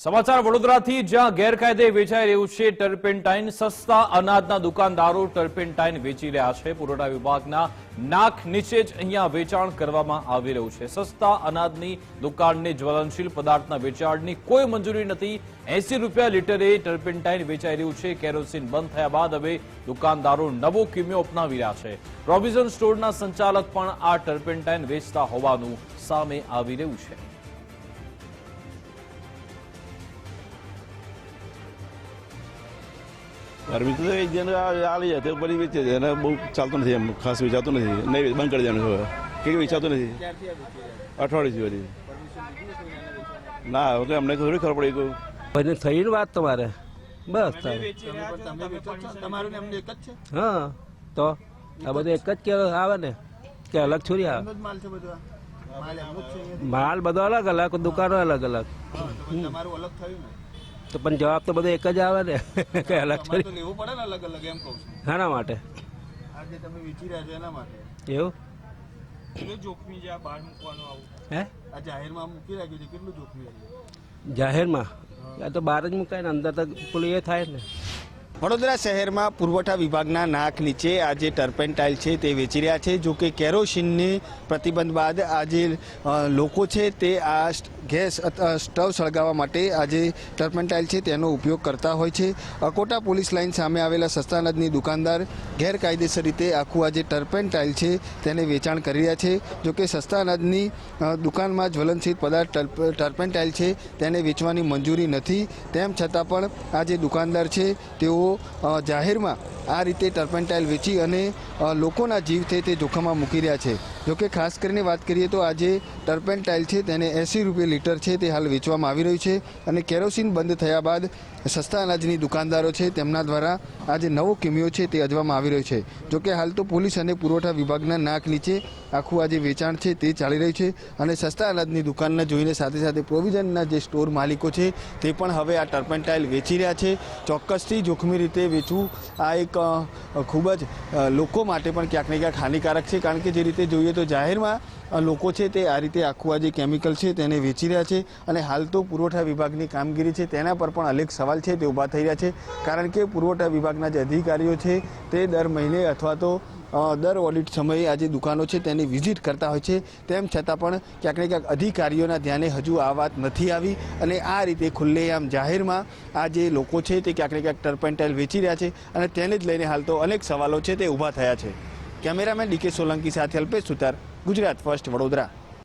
સમાચાર વડોદરાથી, જ્યાં ગેરકાયદે વેચાઈ રહ્યું છે ટર્પેન્ટાઇન। સસ્તા અનાજના દુકાનદારો ટર્પેન્ટાઇન વેચી રહ્યા છે। પુરવઠા વિભાગના નાક નીચે જ અહીંયા વેચાણ કરવામાં આવી રહ્યું છે। સસ્તા અનાજની દુકાનને જ્વલનશીલ પદાર્થના વેચાણની કોઈ મંજૂરી નથી। 80 રૂપિયા લીટરે ટર્પેન્ટાઇન વેચાઈ રહ્યું છે। કેરોસીન બંધ થયા બાદ હવે દુકાનદારો નવો કિમિયો અપનાવી રહ્યા છે। પ્રોવિઝન સ્ટોરના સંચાલક પણ આ ટર્પેન્ટાઇન વેચતા હોવાનું સામે આવી રહ્યું છે। ગરમી તો એક જણ આવી જાય તો બધી વેચે છે અને બહુ ચાલતું નથી, એમ ખાસ વેચાતું નથી, નહીં બંધ કરી દેવાનું હવે કે વેચાતું નથી। અઠવાડિયું વધી ના હવે અમને થોડી ખબર પડી ગયું થઈ વાત તમારે બસ હા તો આ બધું એક જ કે આવે ને કે અલગ થોડી આવે, માલ બધો અલગ અલગ, દુકાનો અલગ અલગ, તો પણ જવાબ તો બધો એક જ આવે ને કઈ અલગ થોડી લેવું પડે ને અલગ અલગ, એમ કહું છું। શાના માટે આજે તમે વેચી રહ્યા છો એના માટે એવું કેટલું જોખમી છે આ બહાર મૂકવાનું આવું? હે આ જાહેરમાં મૂકી રાખ્યું છે, કેટલું જોખમી છે? જાહેરમાં આ તો બહાર જ મુકાય ને, અંદર તો પેલું એ થાય ને। વડોદરા શહેરમાં પુરવઠા વિભાગના નાક નીચે આ જે ટર્પેન્ટાઇલ છે તે વેચી રહ્યા છે। જો કે કેરોસીનની પ્રતિબંધ બાદ આ જે લોકો છે તે આ ગેસ સ્ટવ સળગાવવા માટે આ જે ટર્પેન્ટાઇલ છે તેનો ઉપયોગ કરતા હોય છે। અકોટા પોલીસ લાઇન સામે આવેલા સસ્તા અનાજની દુકાનદાર ગેરકાયદેસર રીતે આખું આ જે ટર્પેન્ટાઇલ છે તેને વેચાણ કરી રહ્યા છે। જો કે સસ્તા અનાજની દુકાનમાં જ્વલનશીલ પદાર્થ ટર્પેન્ટાઇલ છે તેને વેચવાની મંજૂરી નથી, તેમ છતાં પણ આ જે દુકાનદાર છે તેઓ જાહેરમાં આ રીતે ટર્પેન્ટાઇલ વેચી અને લોકોના જીવ છે તે જોખમમાં મૂકી રહ્યા છે। જોકે ખાસ કરીને વાત કરીએ તો આ જે ટર્પેન્ટાઇલ છે તેને 80 રૂપિયા લીટર છે તે હાલ વેચવામાં આવી રહ્યું છે અને કેરોસીન બંધ થયા બાદ સસ્તા અનાજની દુકાનદારો છે તેમના દ્વારા આ જે નવો કિમિયો છે તે અજવામાં આવી રહ્યો છે। જોકે હાલ તો પોલીસ અને પુરવઠા વિભાગના નાક નીચે આખું આ જે વેચાણ છે તે ચાલી રહ્યું છે અને સસ્તા અનાજની દુકાનને જોઈને સાથે સાથે પ્રોવિઝનના જે સ્ટોર માલિકો છે તે પણ હવે આ ટર્પેન્ટાઇલ વેચી રહ્યા છે। ચોક્કસથી જોખમી રીતે વેચવું આ એક ખૂબ જ લોકો માટે પણ ક્યાંક ને ક્યાંક હાનિકારક છે, કારણ કે જે રીતે જોઈએ તો જાહેરમાં લોકો છે તે આ રીતે આખું આ જે કેમિકલ છે તેને વેચી રહ્યા છે અને હાલ તો પુરવઠા વિભાગની કામગીરી છે તેના પર પણ અનેક સવાલ છે તે ઊભા થઈ રહ્યા છે, કારણ કે પુરવઠા વિભાગના જે અધિકારીઓ છે તે દર મહિને અથવા તો દર ઓડિટ સમયે આ જે દુકાનો છે તેની વિઝિટ કરતા હોય છે, તેમ છતાં પણ ક્યાંક ને ક્યાંક અધિકારીઓના ધ્યાને હજુ આ વાત નથી આવી અને આ રીતે ખુલ્લેઆમ જાહેરમાં આ જે લોકો છે તે ક્યાંક ને ક્યાંક ટર્પેન્ટાઇલ વેચી રહ્યા છે અને તેને જ લઈને હાલ તો અનેક સવાલો છે તે ઊભા થયા છે। કેમેરામેન ડીકે સોલંકી સાથે અલ્પેશ સુતાર, ગુજરાત ફર્સ્ટ, વડોદરા।